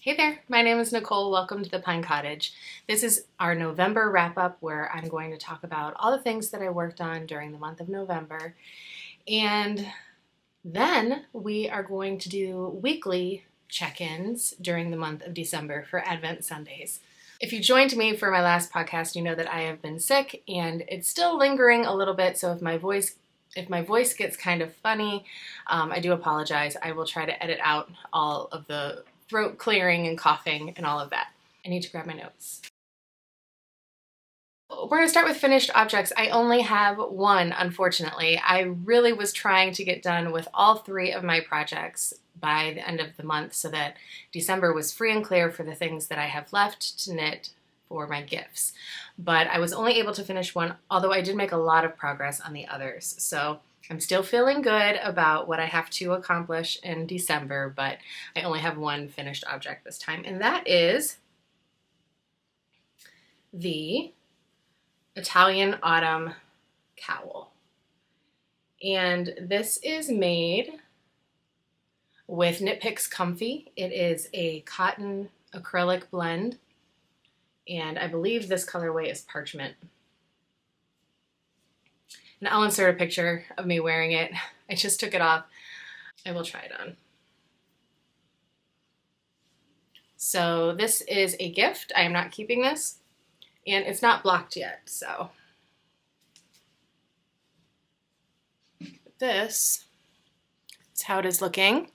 Hey there, my name is Nicole. Welcome to the Pine Cottage. This is our November wrap-up where I'm going to talk about all the things that I worked on during the month of November. And then we are going to do weekly check-ins during the month of December for Advent Sundays. If you joined me for my last podcast, you know that I have been sick and it's still lingering a little bit, so if my voice gets kind of funny, I do apologize. I will try to edit out all of the throat clearing and coughing and all of that. I need to grab my notes. We're going to start with finished objects. I only have one, unfortunately. I really was trying to get done with all three of my projects by the end of the month so that December was free and clear for the things that I have left to knit for my gifts. But I was only able to finish one, although I did make a lot of progress on the others. So I'm still feeling good about what I have to accomplish in December, but I only have one finished object this time, and that is the Italian Autumn Cowl. And this is made with Knit Picks Comfy. It is a cotton acrylic blend, and I believe this colorway is parchment. And I'll insert a picture of me wearing it. I just took it off. I will try it on. So this is a gift. I am not keeping this, and it's not blocked yet, so. This is how it is looking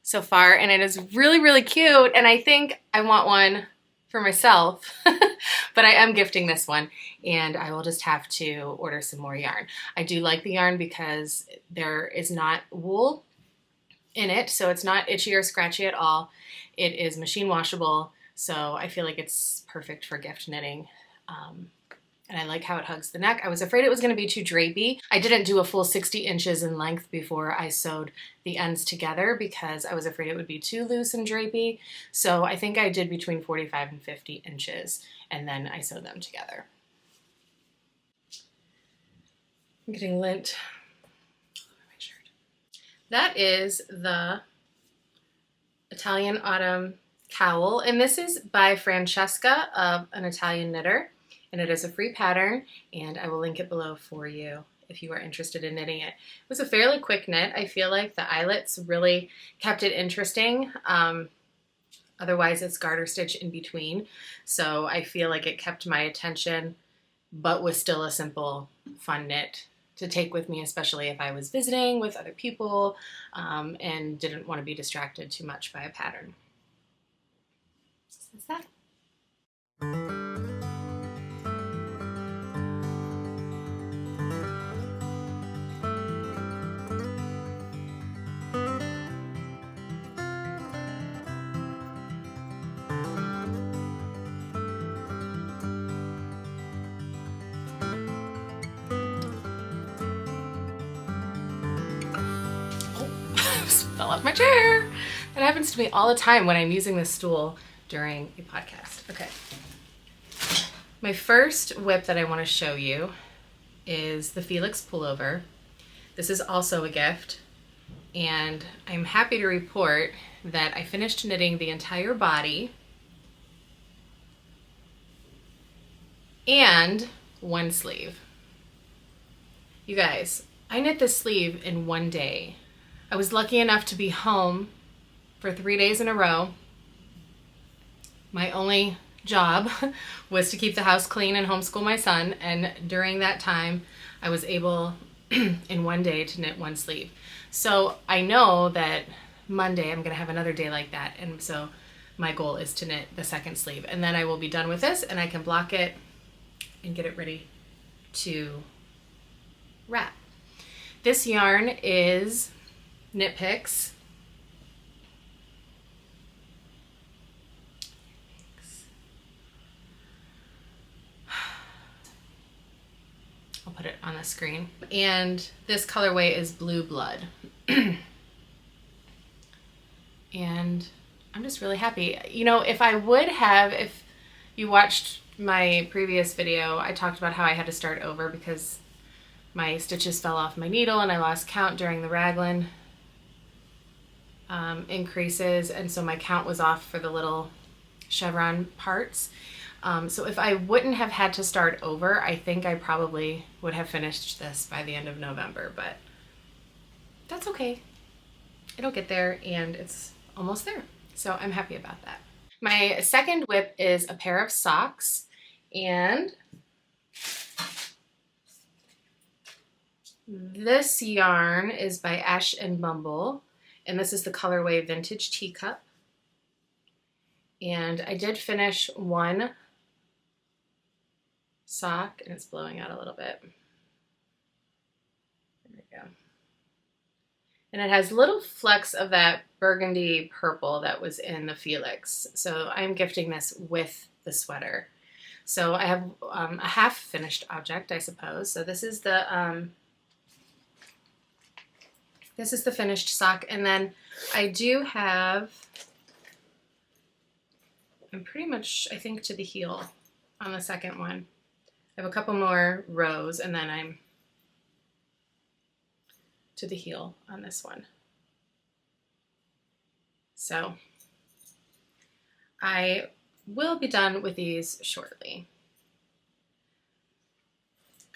so far, and it is really, really cute, and I think I want one for myself, but I am gifting this one, and I will just have to order some more yarn. I do like the yarn because there is not wool in it, so it's not itchy or scratchy at all. It is machine washable, so I feel like it's perfect for gift knitting. And I like how it hugs the neck. I was afraid it was going to be too drapey. I didn't do a full 60 inches in length before I sewed the ends together because I was afraid it would be too loose and drapey. So I think I did between 45 and 50 inches, and then I sewed them together. I'm getting lint on my shirt. That is the Italian Autumn Cowl, and this is by Francesca of An Italian Knitter. And it is a free pattern, and I will link it below for you if you are interested in knitting it. It was a fairly quick knit. I feel like the eyelets really kept it interesting. Otherwise, it's garter stitch in between. So I feel like it kept my attention, but was still a simple, fun knit to take with me, especially if I was visiting with other people and didn't want to be distracted too much by a pattern. So that's that. Fell off my chair. That happens to me all the time when I'm using this stool during a podcast. Okay. My first whip that I want to show you is the Felix Pullover. This is also a gift, and I'm happy to report that I finished knitting the entire body and one sleeve. You guys, I knit this sleeve in one day. I was lucky enough to be home for 3 days in a row. My only job was to keep the house clean and homeschool my son, and during that time I was able in one day to knit one sleeve. So I know that Monday I'm gonna have another day like that, and so my goal is to knit the second sleeve, and then I will be done with this and I can block it and get it ready to wrap. This yarn is Knit Picks. I'll put it on the screen. And this colorway is Blue Blood. And I'm just really happy. You know, if you watched my previous video, I talked about how I had to start over because my stitches fell off my needle and I lost count during the raglan. increases, and so my count was off for the little chevron parts. So if I wouldn't have had to start over, I think I probably would have finished this by the end of November, but that's okay. It'll get there, and it's almost there. So I'm happy about that. My second whip is a pair of socks, and this yarn is by Ash and Bumble, and this is the colorway Vintage Teacup. And I did finish one sock, and it's blowing out a little bit. There we go. And it has little flecks of that burgundy purple that was in the Felix. So I'm gifting this with the sweater. So I have a half finished object, I suppose. So this is the finished sock, and then I do have, I'm pretty much, I think, to the heel on the second one. I have a couple more rows, and then I'm to the heel on this one. So I will be done with these shortly.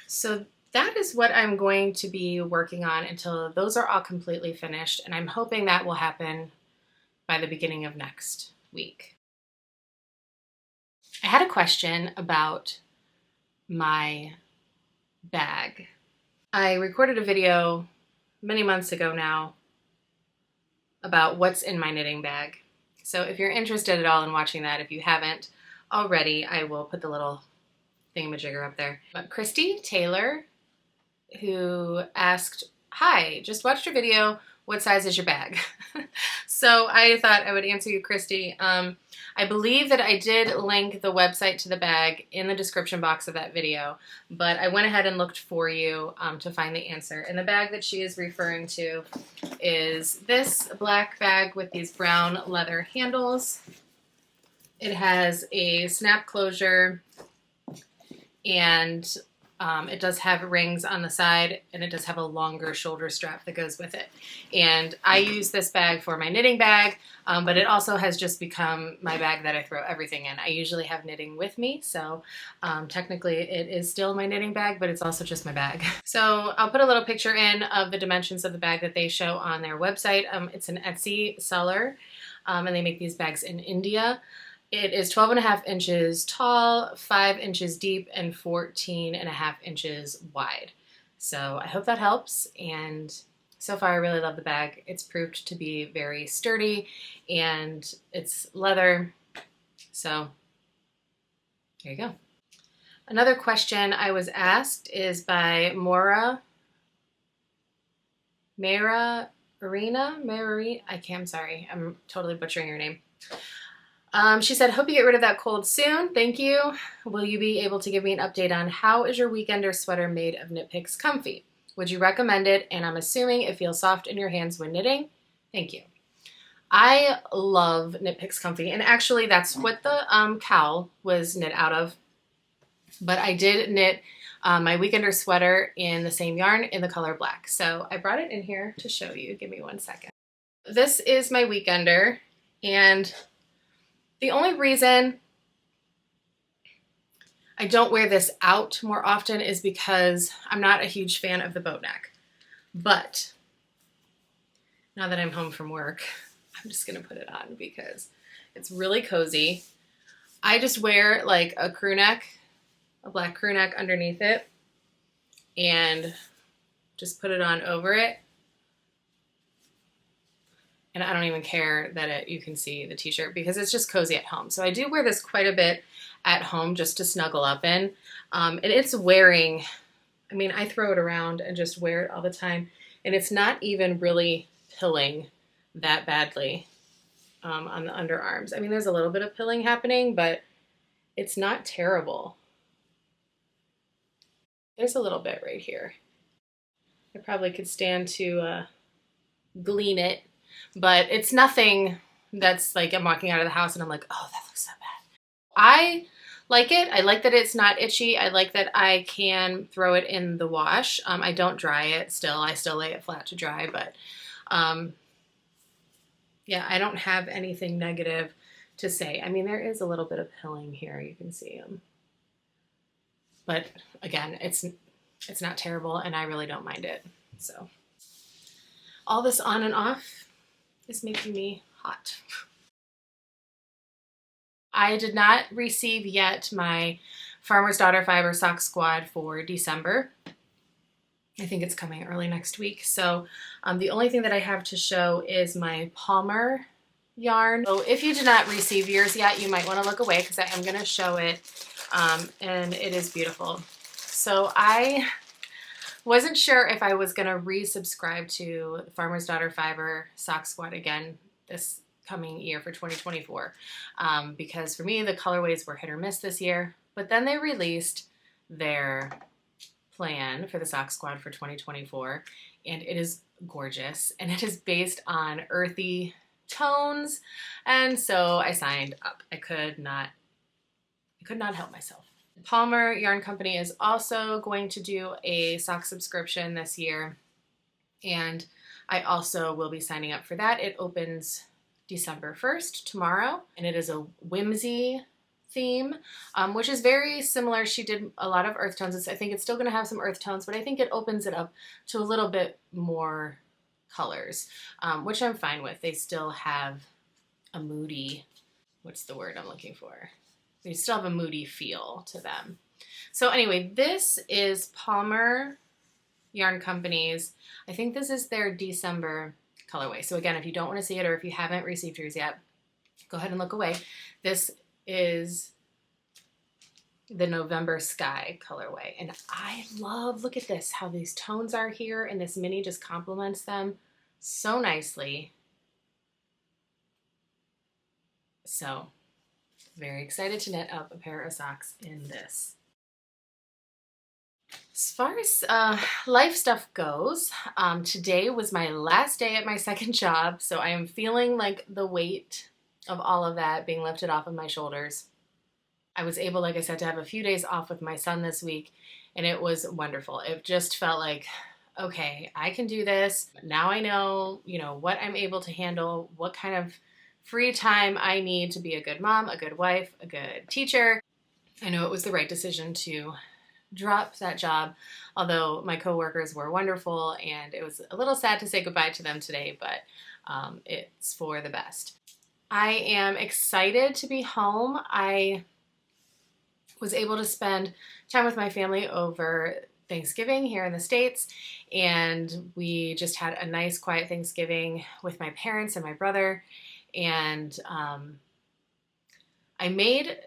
So that is what I'm going to be working on until those are all completely finished, and I'm hoping that will happen by the beginning of next week. I had a question about my bag. I recorded a video many months ago now about what's in my knitting bag. So if you're interested at all in watching that, if you haven't already, I will put the little thingamajigger up there. But Christy Taylor, who asked, "Hi, just watched your video. What size is your bag?" So I thought I would answer you, Christy. I believe that I did link the website to the bag in the description box of that video, but I went ahead and looked for you to find the answer. And the bag that she is referring to is this black bag with these brown leather handles. It has a snap closure, and it does have rings on the side, and it does have a longer shoulder strap that goes with it. And I use this bag for my knitting bag, but it also has just become my bag that I throw everything in. I usually have knitting with me, so technically it is still my knitting bag, but it's also just my bag. So I'll put a little picture in of the dimensions of the bag that they show on their website. It's an Etsy seller, and they make these bags in India. It is 12.5 inches tall, 5 inches deep, and 14.5 inches wide. So I hope that helps, and so far I really love the bag. It's proved to be very sturdy, and it's leather, so there you go. Another question I was asked is by Mara Arena. I'm sorry, I'm totally butchering your name. She said, "Hope you get rid of that cold soon. Thank you. Will you be able to give me an update on how is your weekender sweater made of Knit Picks comfy? Would you recommend it? And I'm assuming it feels soft in your hands when knitting. Thank you." I love Knit Picks comfy, and actually that's what the cowl was knit out of. But I did knit my weekender sweater in the same yarn in the color black. So I brought it in here to show you. Give me 1 second. This is my weekender, and the only reason I don't wear this out more often is because I'm not a huge fan of the boat neck. But now that I'm home from work, I'm just going to put it on because it's really cozy. I just wear like a crew neck, a black crew neck underneath it, and just put it on over it. And I don't even care that you can see the t-shirt because it's just cozy at home. So I do wear this quite a bit at home just to snuggle up in. And it's wearing, I mean, I throw it around and just wear it all the time. And it's not even really pilling that badly on the underarms. I mean, there's a little bit of pilling happening, but it's not terrible. There's a little bit right here. I probably could stand to glean it. But it's nothing that's like I'm walking out of the house and I'm like, oh, that looks so bad. I like it. I like that it's not itchy. I like that I can throw it in the wash. I don't dry it still. I still lay it flat to dry, but yeah, I don't have anything negative to say. I mean, there is a little bit of pilling here. You can see them. But again, it's not terrible, and I really don't mind it. So all this on and off is making me hot. I did not receive yet my Farmer's Daughter Fiber Sock Squad for December. I think it's coming early next week. So the only thing that I have to show is my Palmer yarn. So if you did not receive yours yet, you might want to look away because I am going to show it, and it is beautiful. So I wasn't sure if I was going to resubscribe to Farmer's Daughter Fiber Sock Squad again this coming year for 2024, because for me the colorways were hit or miss this year. But then they released their plan for the Sock Squad for 2024, and it is gorgeous, and it is based on earthy tones, and so I signed up. I could not help myself. Palmer Yarn Company is also going to do a sock subscription this year, and I also will be signing up for that. It opens December 1st, tomorrow, and it is a whimsy theme, which is very similar. She did a lot of earth tones. I think it's still going to have some earth tones, but I think it opens it up to a little bit more colors, which I'm fine with. They still have a moody, what's the word I'm looking for? They still have a moody feel to them. So anyway, this is Palmer Yarn Company's, I think this is their December colorway. So again, if you don't want to see it or if you haven't received yours yet, go ahead and look away. This is the November Sky colorway. And I love, look at this, how these tones are here, and this mini just complements them so nicely. So very excited to knit up a pair of socks in this. As far as life stuff goes, today was my last day at my second job, so I am feeling like the weight of all of that being lifted off of my shoulders. I was able, like I said, to have a few days off with my son this week, and it was wonderful. It just felt like, okay, I can do this. Now I know, what I'm able to handle, what kind of free time I need to be a good mom, a good wife, a good teacher. I know it was the right decision to drop that job, although my coworkers were wonderful, and it was a little sad to say goodbye to them today, but it's for the best. I am excited to be home. I was able to spend time with my family over Thanksgiving here in the States, and we just had a nice quiet Thanksgiving with my parents and my brother, and I made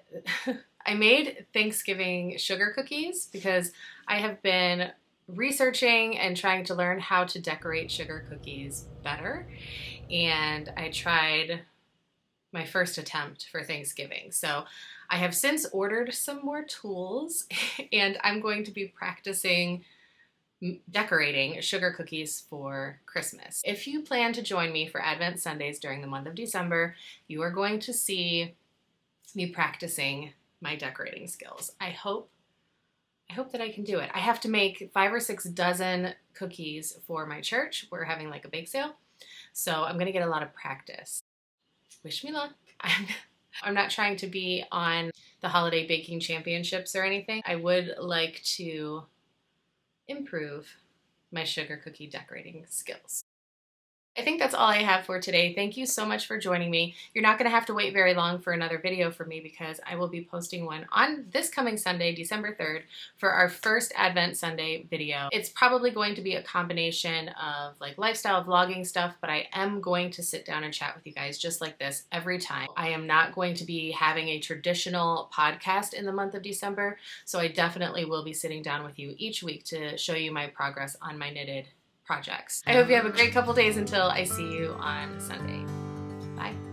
Thanksgiving sugar cookies because I have been researching and trying to learn how to decorate sugar cookies better, and I tried my first attempt for Thanksgiving. So I have since ordered some more tools, and I'm going to be practicing decorating sugar cookies for Christmas. If you plan to join me for Advent Sundays during the month of December, you are going to see me practicing my decorating skills. I hope that I can do it. I have to make 5 or 6 dozen cookies for my church. We're having like a bake sale, so I'm gonna get a lot of practice. Wish me luck. I'm not trying to be on the holiday baking championships or anything. I would like to improve my sugar cookie decorating skills. I think that's all I have for today. Thank you so much for joining me. You're not going to have to wait very long for another video from me because I will be posting one on this coming Sunday, December 3rd, for our first Advent Sunday video. It's probably going to be a combination of like lifestyle vlogging stuff, but I am going to sit down and chat with you guys just like this every time. I am not going to be having a traditional podcast in the month of December, so I definitely will be sitting down with you each week to show you my progress on my knitted projects. I hope you have a great couple days until I see you on Sunday. Bye.